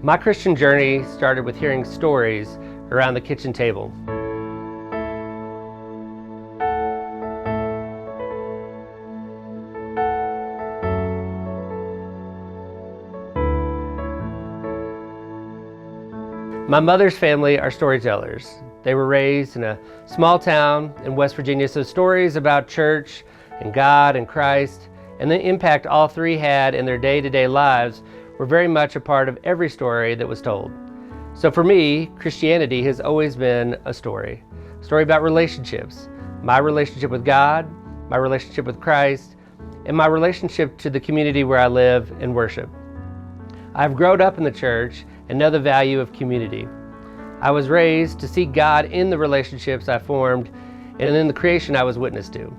My Christian journey started with hearing stories around the kitchen table. My mother's family are storytellers. They were raised in a small town in West Virginia, so stories about church and God and Christ and the impact all three had in their day-to-day lives were very much a part of every story that was told. So for me, Christianity has always been a story about relationships, my relationship with God, my relationship with Christ, and my relationship to the community where I live and worship. I've grown up in the church and know the value of community. I was raised to seek God in the relationships I formed and in the creation I was witness to.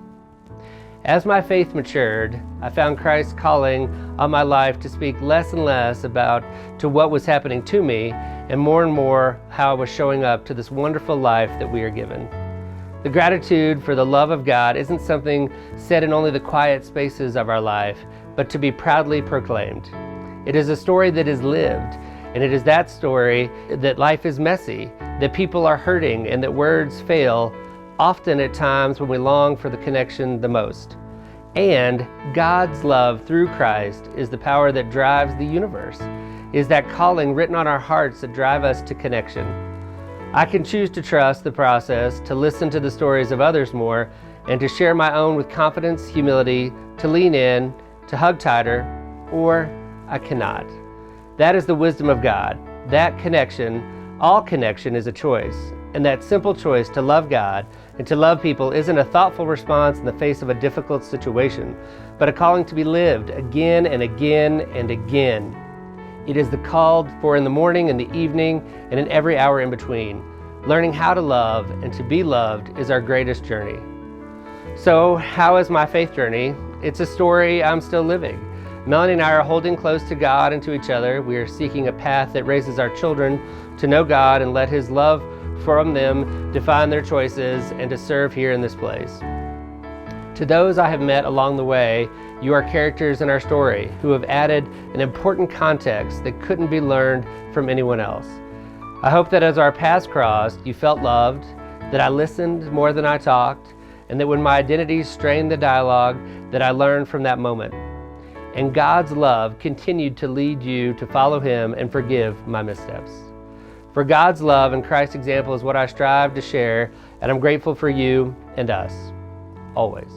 As my faith matured, I found Christ calling on my life to speak less and less about to what was happening to me and more how I was showing up to this wonderful life that we are given. The gratitude for the love of God isn't something said in only the quiet spaces of our life, but to be proudly proclaimed. It is a story that is lived, and it is that story that life is messy, that people are hurting, and that words fail, often at times when we long for the connection the most. And God's love through Christ is the power that drives the universe, is that calling written on our hearts that drive us to connection. I can choose to trust the process, to listen to the stories of others more, and to share my own with confidence, humility, to lean in, to hug tighter, or I cannot. That is the wisdom of God. That connection, all connection, is a choice. And that simple choice to love God and to love people isn't a thoughtful response in the face of a difficult situation, but a calling to be lived again and again and again. It is the called for in the morning, in the evening, and in every hour in between. Learning how to love and to be loved is our greatest journey. So, how is my faith journey? It's a story I'm still living. Melanie and I are holding close to God and to each other. We are seeking a path that raises our children to know God and let His love from them define their choices and to serve here in this place. To those I have met along the way, you are characters in our story who have added an important context that couldn't be learned from anyone else. I hope that as our paths crossed, you felt loved, that I listened more than I talked, and that when my identities strained the dialogue, that I learned from that moment. And God's love continued to lead you to follow Him and forgive my missteps. For God's love and Christ's example is what I strive to share, and I'm grateful for you and us, always.